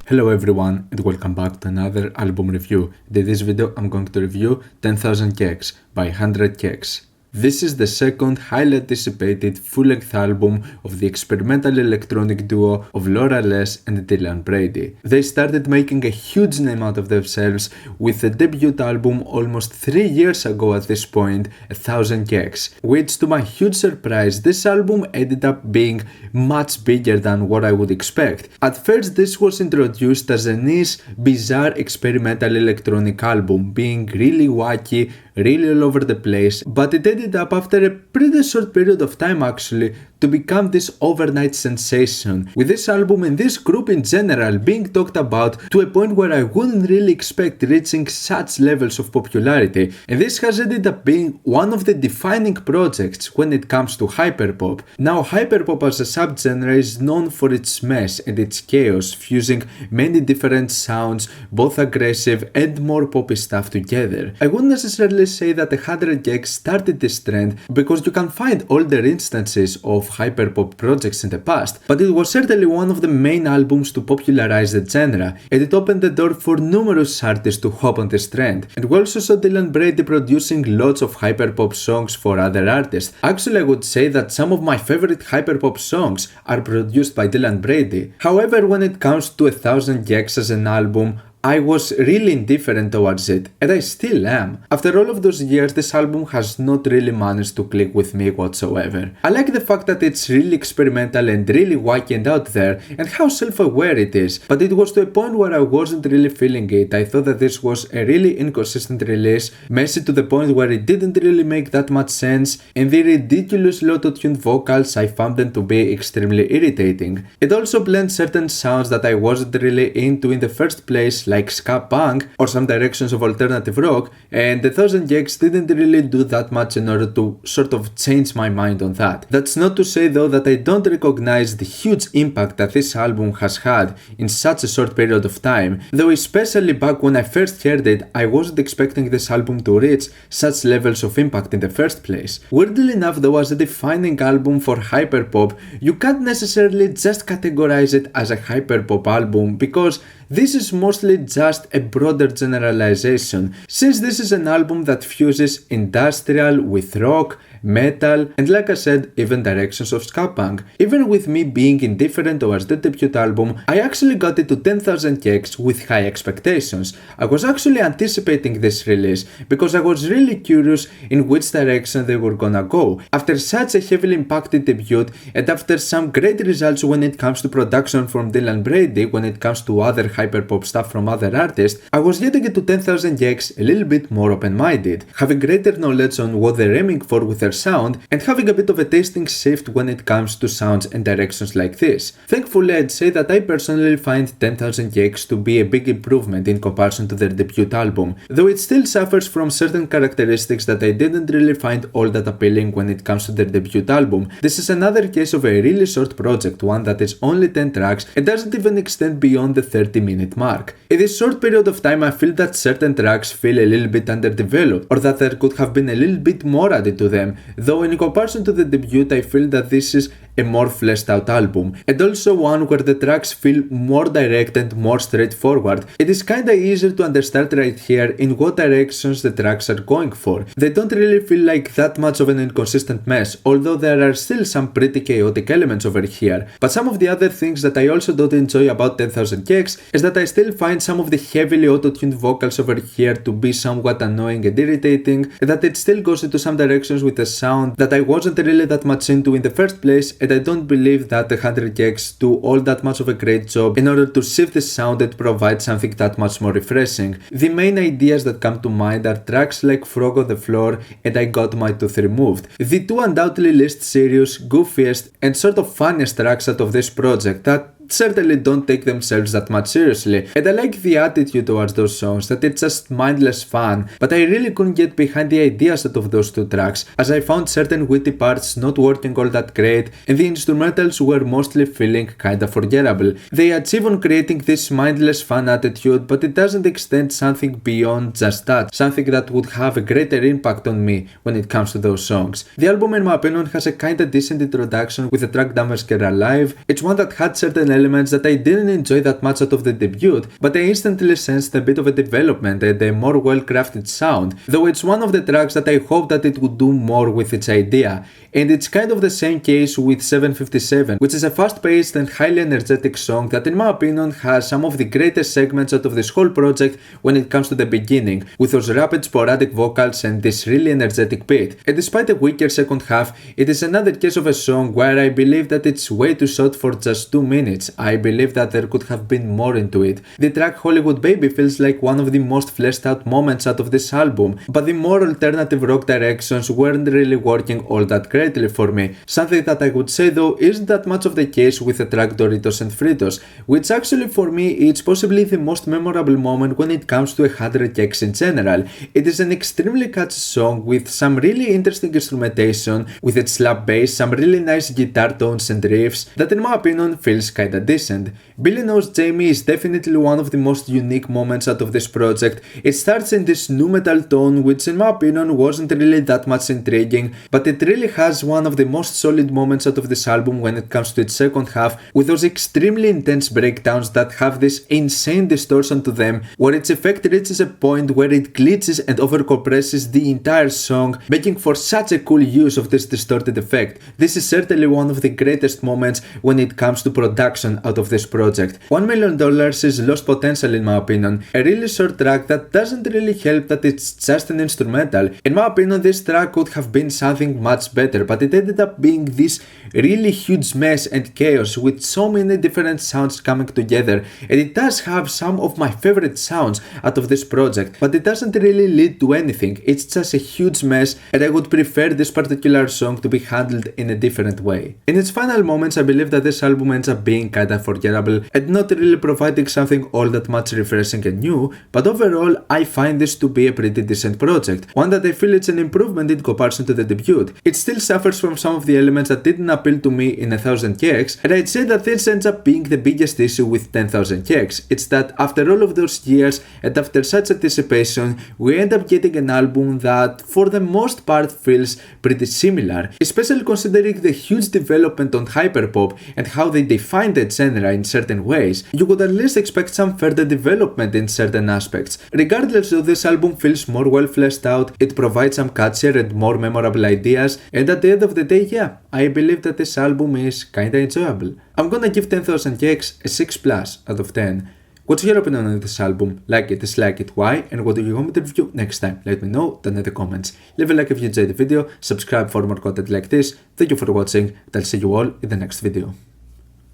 Hello everyone and welcome back to another album review. In this video I'm going to review 10,000 GECS by 100 GECS. This is the second highly anticipated full-length album of the experimental electronic duo of Laura Les and Dylan Brady. They started making a huge name out of themselves with the debut album almost 3 years ago at this point, 1000 GECS, which to my huge surprise this album ended up being much bigger than what I would expect. At first this was introduced as a niche, bizarre experimental electronic album, being really wacky, really all over the place, but it ended up after a pretty short period of time actually to become this overnight sensation, with this album and this group in general being talked about to a point where I wouldn't really expect reaching such levels of popularity, and this has ended up being one of the defining projects when it comes to hyperpop. Now hyperpop as a subgenre is known for its mess and its chaos, fusing many different sounds, both aggressive and more poppy stuff together. I wouldn't necessarily say that 100 GECS started this trend, because you can find older instances of hyperpop projects in the past, but it was certainly one of the main albums to popularize the genre, and it opened the door for numerous artists to hop on this trend. And we also saw Dylan Brady producing lots of hyperpop songs for other artists. Actually, I would say that some of my favorite hyperpop songs are produced by Dylan Brady. However, when it comes to 1000 GECS as an album, I was really indifferent towards it, and I still am. After all of those years, this album has not really managed to click with me whatsoever. I like the fact that it's really experimental and really wacky and out there, and how self-aware it is, but it was to a point where I wasn't really feeling it. I thought that this was a really inconsistent release, messy to the point where it didn't really make that much sense, and the ridiculously auto-tuned vocals, I found them to be extremely irritating. It also blends certain sounds that I wasn't really into in the first place, like ska punk or some directions of alternative rock, and 1000 GECS didn't really do that much in order to sort of change my mind on that. That's not to say though that I don't recognize the huge impact that this album has had in such a short period of time, though especially back when I first heard it, I wasn't expecting this album to reach such levels of impact in the first place. Weirdly enough though, as a defining album for hyperpop, you can't necessarily just categorize it as a hyperpop album, because this is mostly just a broader generalization, since this is an album that fuses industrial with rock, metal, and like I said, even directions of ska punk. Even with me being indifferent towards the debut album, I actually got into 10,000 GECS with high expectations. I was actually anticipating this release because I was really curious in which direction they were gonna go. After such a heavily impacted debut, and after some great results when it comes to production from Dylan Brady, when it comes to other hyperpop stuff from other artists, I was getting into 10,000 GECS a little bit more open-minded, having greater knowledge on what they're aiming for with their sound, and having a bit of a tasting shift when it comes to sounds and directions like this. Thankfully, I'd say that I personally find 10,000 GECS to be a big improvement in comparison to their debut album, though it still suffers from certain characteristics that I didn't really find all that appealing when it comes to their debut album. This is another case of a really short project, one that is only 10 tracks and doesn't even extend beyond the 30-minute mark. In this short period of time, I feel that certain tracks feel a little bit underdeveloped, or that there could have been a little bit more added to them, though in comparison to the debut I feel that this is a more fleshed out album, and also one where the tracks feel more direct and more straightforward. It is kinda easier to understand right here in what directions the tracks are going for. They don't really feel like that much of an inconsistent mess, although there are still some pretty chaotic elements over here. But some of the other things that I also don't enjoy about 10,000 GECS is that I still find some of the heavily auto-tuned vocals over here to be somewhat annoying and irritating, and that it still goes into some directions with a sound that I wasn't really that much into in the first place, and I don't believe that 100 GECS do all that much of a great job in order to shift the sound and provide something that much more refreshing. The main ideas that come to mind are tracks like Frog on the Floor and I Got My Tooth Removed, the two undoubtedly least serious, goofiest, and sort of funniest tracks out of this project that certainly don't take themselves that much seriously, and I like the attitude towards those songs, that it's just mindless fun, but I really couldn't get behind the ideas out of those two tracks, as I found certain witty parts not working all that great, and the instrumentals were mostly feeling kinda forgettable. They achieve on creating this mindless fun attitude, but it doesn't extend something beyond just that, something that would have a greater impact on me when it comes to those songs. The album in my opinion has a kinda decent introduction with the track Dumb as Get Alive. It's one that had certain elements that I didn't enjoy that much out of the debut, but I instantly sensed a bit of a development and a more well-crafted sound, though it's one of the tracks that I hope that it would do more with its idea. And it's kind of the same case with 757, which is a fast-paced and highly energetic song that in my opinion has some of the greatest segments out of this whole project when it comes to the beginning, with those rapid sporadic vocals and this really energetic beat. And despite a weaker second half, it is another case of a song where I believe that it's way too short for just 2 minutes. I believe that there could have been more into it. The track Hollywood Baby feels like one of the most fleshed out moments out of this album, but the more alternative rock directions weren't really working all that greatly for me. Something that I would say though isn't that much of the case with the track Doritos and Fritos, which actually for me it's possibly the most memorable moment when it comes to 100 GECS in general. It is an extremely catchy song with some really interesting instrumentation, with its slap bass, some really nice guitar tones and riffs that in my opinion feels kinda decent. Billy Knows Jamie is definitely one of the most unique moments out of this project. It starts in this nu metal tone which in my opinion wasn't really that much intriguing, but it really has one of the most solid moments out of this album when it comes to its second half, with those extremely intense breakdowns that have this insane distortion to them, where its effect reaches a point where it glitches and overcompresses the entire song, making for such a cool use of this distorted effect. This is certainly one of the greatest moments when it comes to production out of this project. $1 million is lost potential in my opinion, a really short track that doesn't really help that it's just an instrumental. In my opinion this track could have been something much better, but it ended up being this really huge mess and chaos with so many different sounds coming together, and it does have some of my favorite sounds out of this project, but it doesn't really lead to anything. It's just a huge mess, and I would prefer this particular song to be handled in a different way. In its final moments I believe that this album ends up being kinda forgettable and not really providing something all that much refreshing and new, but overall I find this to be a pretty decent project, one that I feel it's an improvement in comparison to the debut. It still suffers from some of the elements that didn't appeal to me in 1000 GECS, and I'd say that this ends up being the biggest issue with 10,000 GECS. It's that after all of those years and after such anticipation, we end up getting an album that for the most part feels pretty similar, especially considering the huge development on Hyperpop and how they define the genre in certain ways. You would at least expect some further development in certain aspects. Regardless though, this album feels more well fleshed out, it provides some catchier and more memorable ideas, and at the end of the day, yeah, I believe that this album is kinda enjoyable. I'm gonna give 10,000 GECS a 6+ out of 10. What's your opinion on this album? Like it, dislike it, why? And what do you want me to review next time? Let me know down in the comments. Leave a like if you enjoyed the video, subscribe for more content like this. Thank you for watching, and I'll see you all in the next video.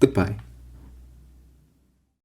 Goodbye.